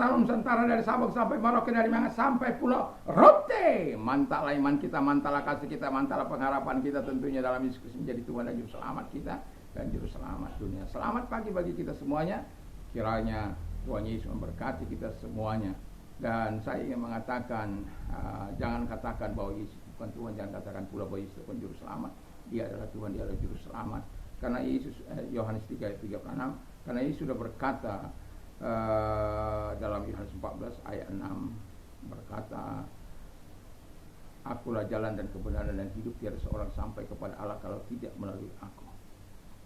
Selatan Nusantara, dari Sabang sampai Merauke, dari Mangas sampai Pulau Rote. Mantalah iman kita, mantalah kasih kita, mantalah pengharapan kita tentunya dalam Yesus Kristus menjadi Tuhan dan Juru Selamat kita dan Juru Selamat dunia. Selamat pagi bagi kita semuanya. Kiranya Tuhan Yesus memberkati kita semuanya. Dan saya ingin mengatakan, jangan katakan bahwa Yesus bukan Tuhan, jangan katakan pula bahwa Yesus bukan Juru Selamat. Dia adalah Tuhan, dia adalah Juru Selamat. Karena Yesus, Yohanes 3 ayat 36, karena Yesus sudah berkata dalam Yohanes 14 ayat 6, berkata, Akulah jalan dan kebenaran dan hidup, tiada seorang sampai kepada Allah kalau tidak melalui aku.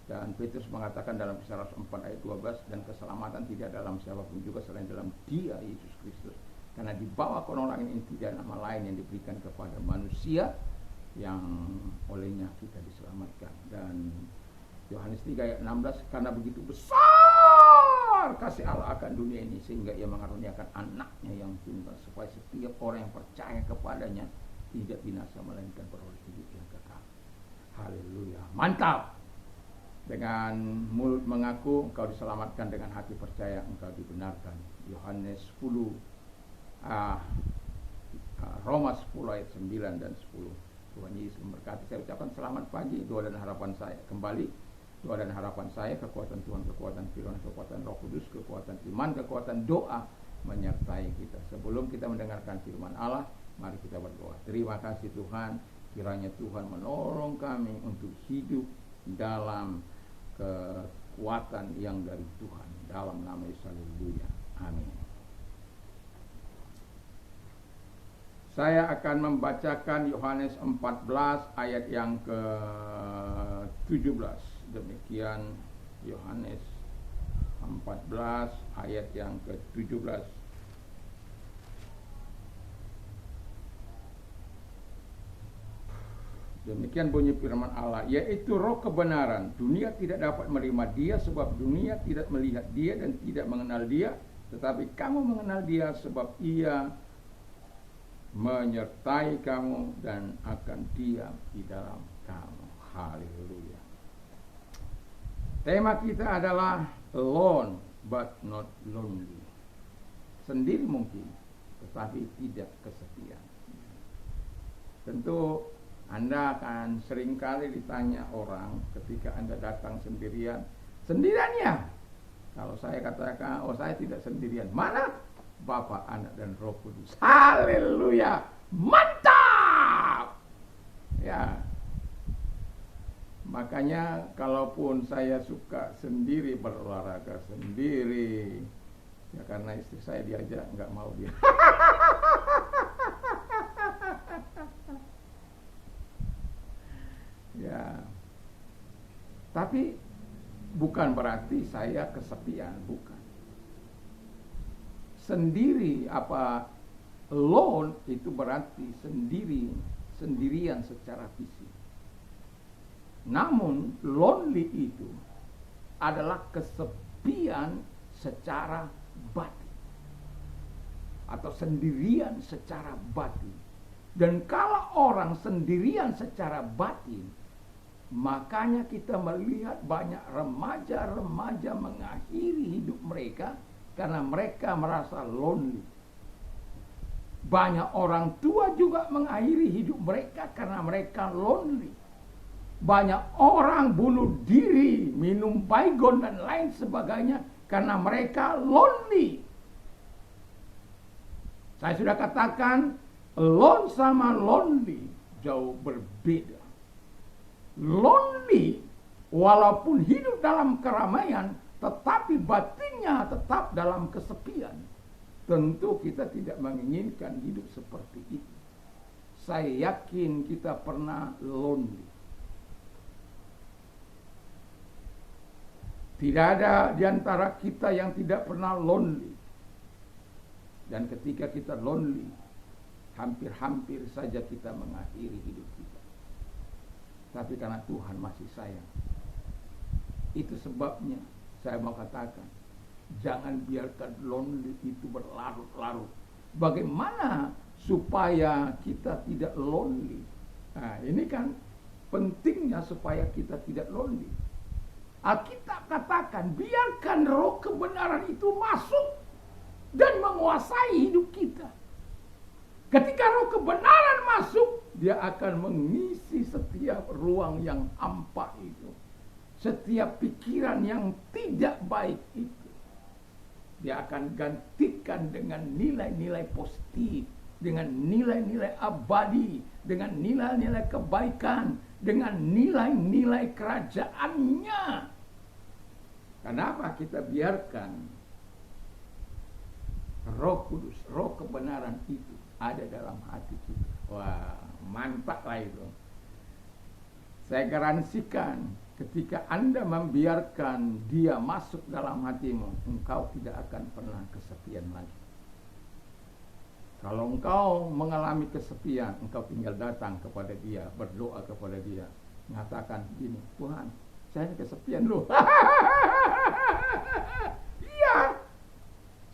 Dan Petrus mengatakan dalam Kisah Rasul 4 ayat 12, dan keselamatan tidak dalam siapapun juga selain dalam Dia, Yesus Kristus. Karena di bawah kolong ini tidak nama lain yang diberikan kepada manusia yang olehnya kita diselamatkan. Dan Yohanes 3 ayat 16, karena begitu besar kasih Allah akan dunia ini sehingga Ia mengaruniakan anaknya yang tunggal, supaya setiap orang yang percaya kepadanya tidak binasa melainkan beroleh hidup yang kekal. Haleluya, mantap. Dengan mulut mengaku engkau diselamatkan, dengan hati percaya engkau dibenarkan. Yohanes 10, Roma 10 ayat 9 dan 10. Tuhan Yesus memberkati. Saya ucapkan selamat pagi. Doa dan harapan saya kembali, doa dan harapan saya, kekuatan Tuhan, kekuatan firman, kekuatan Roh Kudus, kekuatan iman, kekuatan doa menyertai kita. Sebelum kita mendengarkan firman Allah, mari kita berdoa. Terima kasih Tuhan, kiranya Tuhan menolong kami untuk hidup dalam kekuatan yang dari Tuhan, dalam nama Yesus. Haleluya, amin. Saya akan membacakan Yohanes 14 ayat yang ke-17. Demikian Yohanes 14 ayat yang ke-17. Demikian bunyi firman Allah, yaitu Roh kebenaran. Dunia tidak dapat menerima Dia sebab dunia tidak melihat Dia dan tidak mengenal Dia, tetapi kamu mengenal Dia sebab Ia menyertai kamu dan akan diam di dalam kamu. Haleluya. Tema kita adalah alone but not lonely. Sendiri mungkin, tetapi tidak kesepian. Tentu Anda akan seringkali ditanya orang ketika Anda datang sendirian, sendirian ya? Kalau saya katakan, oh saya tidak sendirian. Mana? Bapa, Anak, dan Roh Kudus. Haleluya, mantap! Ya, makanya kalaupun saya suka sendiri, berolahraga sendiri, ya karena istri saya diajak, nggak mau dia. Ya, tapi bukan berarti saya kesepian, bukan. Sendiri apa alone itu berarti sendirian secara fisik. Namun lonely itu adalah kesepian secara batin, atau sendirian secara batin. Dan kalau orang sendirian secara batin, makanya kita melihat banyak remaja-remaja mengakhiri hidup mereka karena mereka merasa lonely. Banyak orang tua juga mengakhiri hidup mereka karena mereka lonely. Banyak orang bunuh diri, minum baygon dan lain sebagainya karena mereka lonely. Saya sudah katakan, alone sama lonely jauh berbeda. Lonely walaupun hidup dalam keramaian, tetapi batinnya tetap dalam kesepian. Tentu kita tidak menginginkan hidup seperti itu. Saya yakin kita pernah lonely. Tidak ada di antara kita yang tidak pernah lonely. Dan ketika kita lonely, hampir-hampir saja kita mengakhiri hidup kita. Tapi karena Tuhan masih sayang, itu sebabnya saya mau katakan, jangan biarkan lonely itu berlarut-larut. Bagaimana supaya kita tidak lonely? Nah, ini kan pentingnya supaya kita tidak lonely. Alkitab katakan, biarkan roh kebenaran itu masuk dan menguasai hidup kita. Ketika roh kebenaran masuk, dia akan mengisi setiap ruang yang hampa itu. Setiap pikiran yang tidak baik itu. Dia akan gantikan dengan nilai-nilai positif, dengan nilai-nilai abadi, dengan nilai-nilai kebaikan, dengan nilai-nilai kerajaannya. Kenapa kita biarkan Roh Kudus, roh kebenaran itu ada dalam hati kita? Wah, mantap lah itu. Saya garansikan ketika Anda membiarkan dia masuk dalam hatimu, engkau tidak akan pernah kesepian lagi. Kalau engkau mengalami kesepian, engkau tinggal datang kepada dia, berdoa kepada dia, mengatakan gini, Tuhan, saya ini kesepian loh. Iya,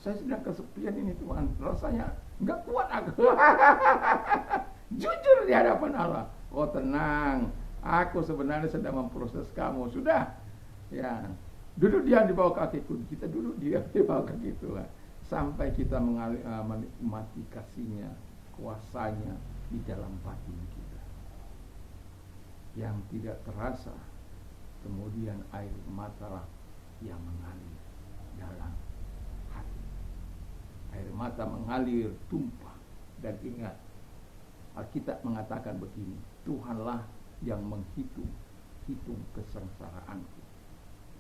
saya sedang kesepian ini Tuhan, rasanya nggak kuat aku. Jujur di hadapan Allah. Oh tenang, aku sebenarnya sedang memproses kamu. Sudah, ya, duduk diam di bawah kakiku. Kita duduk diam di bawah kaki Tuhan sampai kita menikmati kasihnya, kuasanya di dalam batin kita yang tidak terasa. Kemudian air mata yang mengalir dalam hati. Air mata mengalir, tumpah. Dan ingat, Alkitab mengatakan begini, Tuhanlah yang menghitung kesengsaraanku.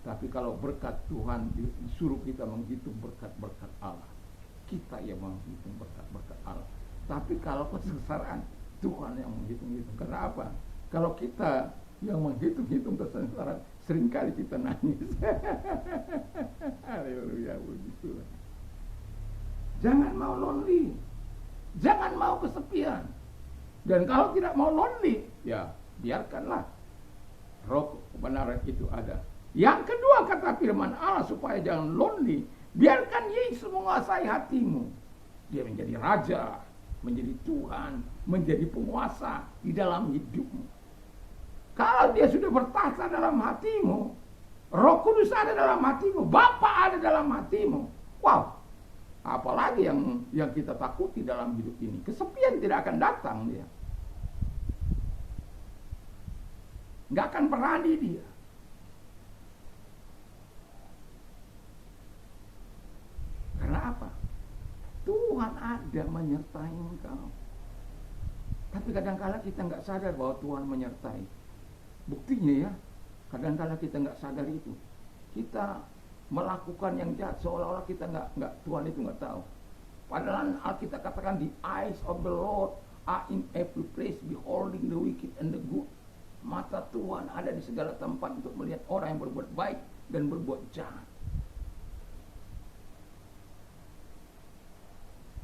Tapi kalau berkat Tuhan disuruh kita menghitung berkat-berkat Allah, kita yang menghitung berkat-berkat Allah. Tapi kalau kesengsaraan, Tuhan yang menghitung-hitung. Kenapa? Kalau kita yang menghitung-hitung kesengsaraan, seringkali kita nangis. Haleluya, puji Tuhan. Jangan mau lonely, jangan mau kesepian. Dan kalau tidak mau lonely, ya biarkanlah roh kebenaran itu ada. Yang kedua kata firman Allah supaya jangan lonely, biarkan Yesus menguasai hatimu. Dia menjadi raja, menjadi Tuhan, menjadi penguasa di dalam hidupmu. Kalau dia sudah bertahta dalam hatimu, Roh Kudus ada dalam hatimu, Bapa ada dalam hatimu. Wow, apalagi yang kita takuti dalam hidup ini? Kesepian tidak akan datang dia. Nggak akan berani dia. Karena apa? Tuhan ada menyertai engkau. Tapi kadang-kala kita nggak sadar bahwa Tuhan menyertai. Buktinya ya, kadang-kala kita nggak sadar itu. Kita melakukan yang jahat seolah-olah kita nggak Tuhan itu nggak tahu. Padahal Alkitab katakan the eyes of the Lord are in every place beholding the wicked and the good. Mata Tuhan ada di segala tempat untuk melihat orang yang berbuat baik dan berbuat jahat.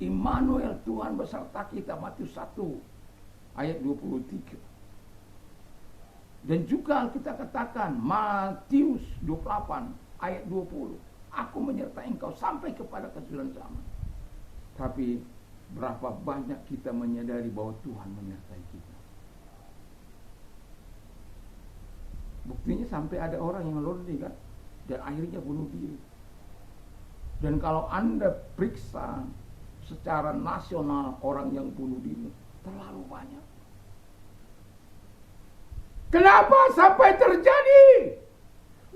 Immanuel, Tuhan beserta kita, Matius 1 ayat 23. Dan juga kita katakan Matius 28 ayat 20, aku menyertai engkau sampai kepada kesudahan zaman. Tapi berapa banyak kita menyadari bahwa Tuhan menyertai kita? Buktinya sampai ada orang yang lonely kan, dan akhirnya bunuh diri. Dan kalau Anda periksa secara nasional orang yang bunuh diri terlalu banyak. Kenapa sampai terjadi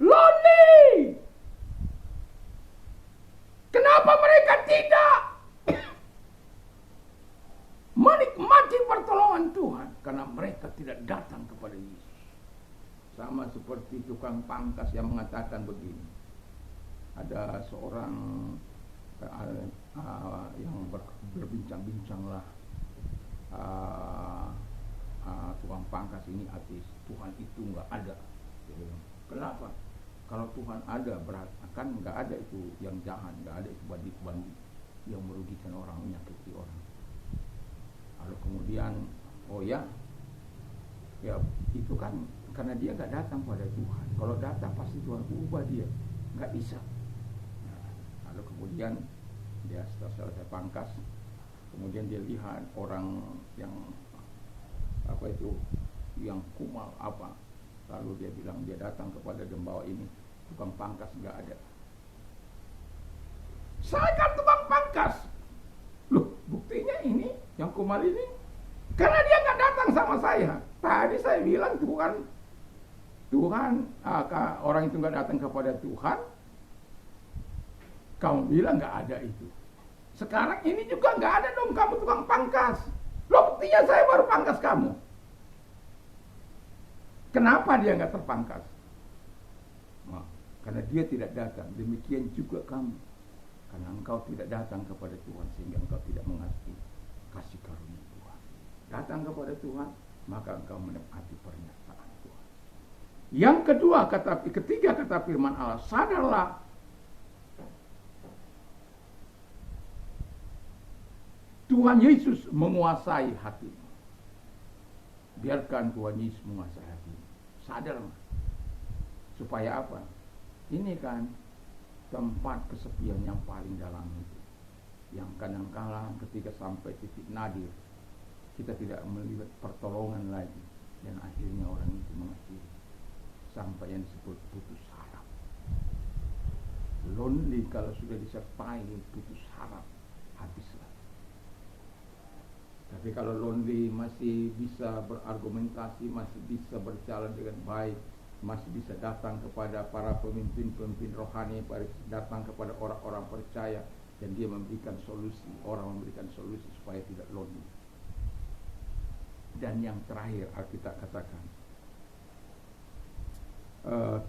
lonely? Kenapa mereka tidak menikmati pertolongan Tuhan? Karena mereka tidak datang kepada Yesus. Sama seperti tukang pangkas yang mengatakan begini. Ada seorang yang berbincang-bincanglah, tukang pangkas ini ateis, Tuhan itu nggak ada. Kenapa? Kalau Tuhan ada, berarti kan nggak ada itu yang jahat, nggak ada itu bandit-bandit yang merugikan orang, menyakiti orang. Lalu kemudian, oh ya itu kan karena dia nggak datang pada Tuhan. Kalau datang pasti Tuhan ubah dia, nggak bisa. Lalu kemudian dia setelah selesai pangkas, kemudian dia lihat orang yang yang kumal apa, lalu dia bilang, dia datang kepada Dembawa ini, tukang pangkas nggak ada. Saya kan tukang pangkas berpangkas. Loh, buktinya ini, yang kumal ini, karena dia nggak datang sama saya. Tadi saya bilang Tuhan, orang itu nggak datang kepada Tuhan. Kamu bilang nggak ada itu. Sekarang ini juga nggak ada dong kamu tukang pangkas. Loh, buktinya saya baru pangkas kamu. Kenapa dia nggak terpangkas? Nah, karena dia tidak datang. Demikian juga kamu. Karena engkau tidak datang kepada Tuhan, sehingga engkau tidak mengerti kasih karunia Tuhan. Datang kepada Tuhan, maka engkau menikmati pernyataan Tuhan. Yang kedua, ketiga kata firman Allah, sadarlah Tuhan Yesus menguasai hatimu. Biarkan Tuhan Yesus menguasai hatimu. Sadar. Supaya apa? Ini kan tempat kesepian yang paling dalam itu. Yang kadang-kala ketika sampai titik nadir, kita tidak melihat pertolongan lagi. Dan akhirnya orang itu mengakhiri. Sampai yang disebut putus harap. Lonely kalau sudah disertai putus harap, habislah. Tapi kalau lonely masih bisa berargumentasi, masih bisa berjalan dengan baik, masih bisa datang kepada para pemimpin-pemimpin rohani, datang kepada orang-orang percaya, dan dia memberikan solusi, orang memberikan solusi supaya tidak lonely. Dan yang terakhir Alkitab katakan,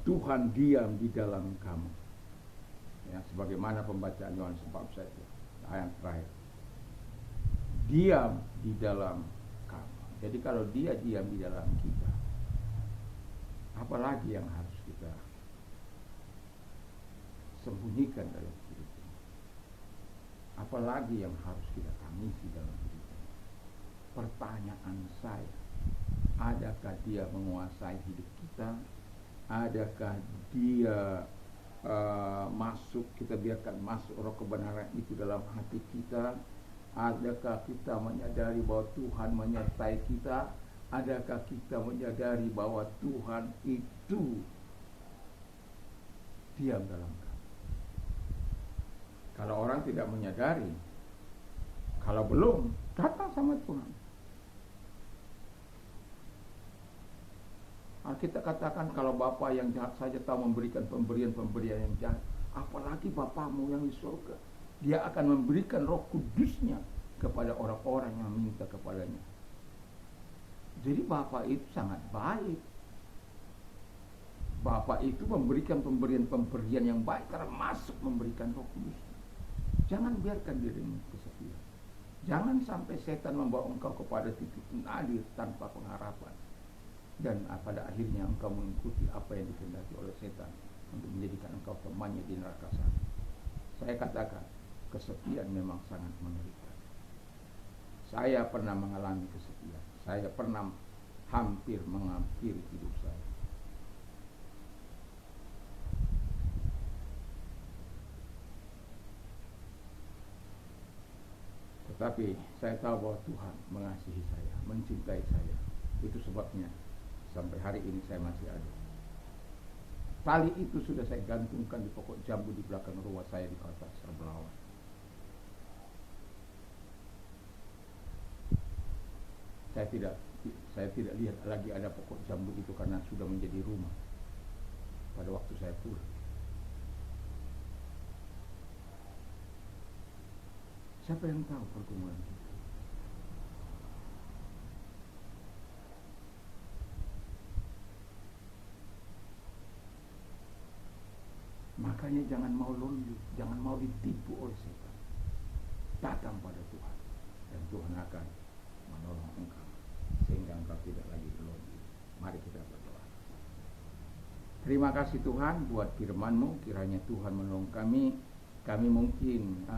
Tuhan diam di dalam kamu. Ya, sebagaimana pembacaan Yohanes 4 ayat terakhir. Diam di dalam kamu. Jadi kalau dia diam di dalam kita, apalagi yang harus kita sembunyikan dalam hidup ini? Apalagi yang harus kita tangisi dalam hidup ini? Pertanyaan saya, adakah dia menguasai hidup kita? Adakah dia masuk, kita biarkan masuk roh kebenaran itu dalam hati kita? Adakah kita menyadari bahwa Tuhan menyertai kita? Adakah kita menyadari bahwa Tuhan itu diam dalam kami? Kalau orang tidak menyadari, kalau belum, datang sama Tuhan. Kita katakan kalau Bapa yang jahat saja tahu memberikan pemberian-pemberian yang jahat, apalagi Bapamu yang di surga. Dia akan memberikan Roh Kudusnya kepada orang-orang yang minta kepadanya. Jadi Bapa itu sangat baik. Bapa itu memberikan pemberian-pemberian yang baik, termasuk memberikan Roh Kudus. Jangan biarkan dirimu kesepian. Jangan sampai setan membawa engkau kepada titik nadir tanpa pengharapan. Dan pada akhirnya engkau mengikuti apa yang dikehendaki oleh setan untuk menjadikan engkau temannya di neraka sana. Saya katakan, kesepian memang sangat mengerikan. Saya pernah mengalami kesepian. Saya pernah hampir mengakhiri hidup saya. Tetapi saya tahu bahwa Tuhan mengasihi saya, mencintai saya. Itu sebabnya sampai hari ini saya masih ada. Tali itu sudah saya gantungkan di pokok jambu di belakang rumah saya di kota Serbelawan. Saya tidak lihat lagi ada pokok jambu itu karena sudah menjadi rumah pada waktu saya pulang. Siapa yang tahu pergumulan kita? Makanya jangan mau lonely, jangan mau ditipu oleh setan. Datang pada Tuhan, dan Tuhan akan menolong engkau sehingga engkau tidak lagi lonely. Mari kita berdoa. Terima kasih Tuhan buat firman-Mu, kiranya Tuhan menolong kami. Kami mungkin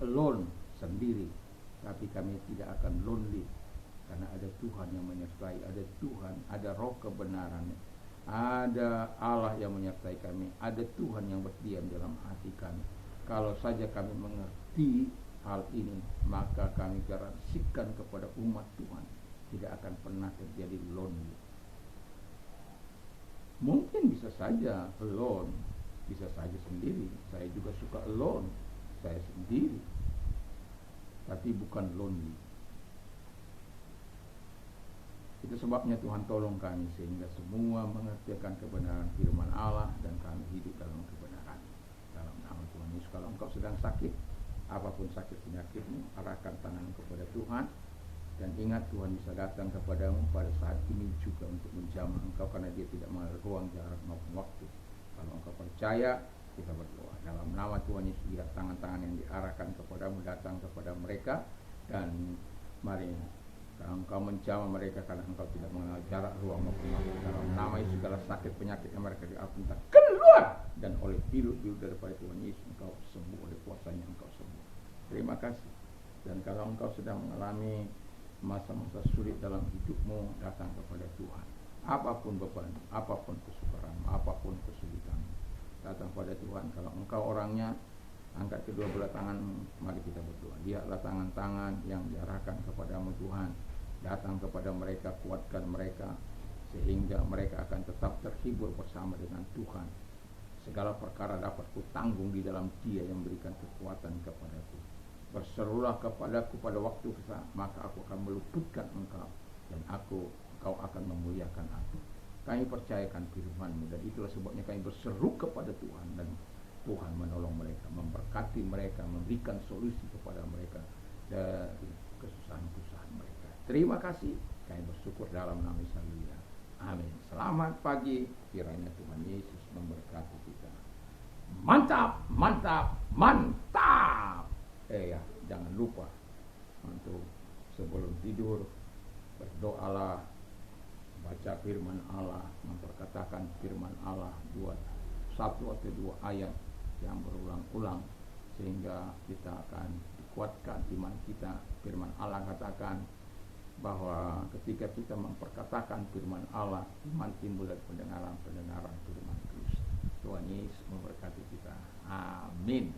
alone sendiri, tapi kami tidak akan lonely karena ada Tuhan yang menyertai, ada Tuhan, ada Roh kebenaran, ada Allah yang menyertai kami, ada Tuhan yang berdiam dalam hati kami. Kalau saja kami mengerti hal ini, maka kami garansikan kepada umat Tuhan tidak akan pernah terjadi lonely. Mungkin bisa saja alone, bisa saja sendiri. Saya juga suka alone, saya sendiri. tapi bukan lonely. Itu sebabnya Tuhan tolong kami sehingga semua mengertikan kebenaran firman Allah dan kami hidup dalam kebenaran. Dalam nama Tuhan Yesus, kalau engkau sedang sakit, apapun sakit penyakitmu, arahkan tanganmu kepada Tuhan. Dan ingat, Tuhan bisa datang kepadamu pada saat ini juga untuk menjamah engkau, karena Dia tidak mengenal ruang, jarak maupun waktu. Kalau engkau percaya, kita berdoa. Dalam nama Tuhan Yesus, lihat tangan-tangan yang diarahkan kepadamu datang kepada mereka. Dan mari engkau menjamah mereka, karena engkau tidak mengenal jarak, ruang maupun waktu. Dalam nama Yesus, segala sakit penyakit yang mereka dialami keluar, dan oleh hidup daripada Tuhan Yesus engkau sembuh, oleh kuasanya engkau sembuh. Terima kasih. Dan kalau engkau sedang mengalami masa-masa sulit dalam hidupmu, datang kepada Tuhan. Apapun beban, apapun kesukaran, apapun kesulitan, datang kepada Tuhan. Kalau engkau orangnya, angkat kedua belah tanganmu, mari kita berdoa. Lihatlah tangan-tangan yang diarahkan kepadamu Tuhan. Datang kepada mereka, kuatkan mereka, sehingga mereka akan tetap terhibur bersama dengan Tuhan. Segala perkara dapat kutanggung di dalam Dia yang memberikan kekuatan kepadaku. Berserulah kepadaku pada waktu kesah, maka aku akan meluputkan engkau, dan engkau akan memuliakan aku. Kami percayakan firman-Mu, dan itulah sebabnya kami berseru kepada Tuhan, dan Tuhan menolong mereka, memberkati mereka, memberikan solusi kepada mereka dari kesusahan-kesusahan mereka. Terima kasih, kami bersyukur dalam nama Yesus. Amin. Selamat pagi, kiranya Tuhan Yesus memberkati kita. Mantap, mantap, mantap. Ya, jangan lupa untuk sebelum tidur berdoalah, baca firman Allah, memperkatakan firman Allah, satu atau dua ayat yang berulang-ulang, sehingga kita akan dikuatkan iman kita. Firman Allah katakan bahwa ketika kita memperkatakan firman Allah, iman timbul dari pendengaran firman Kristus. Tuhan Yesus memberkati kita. Amin.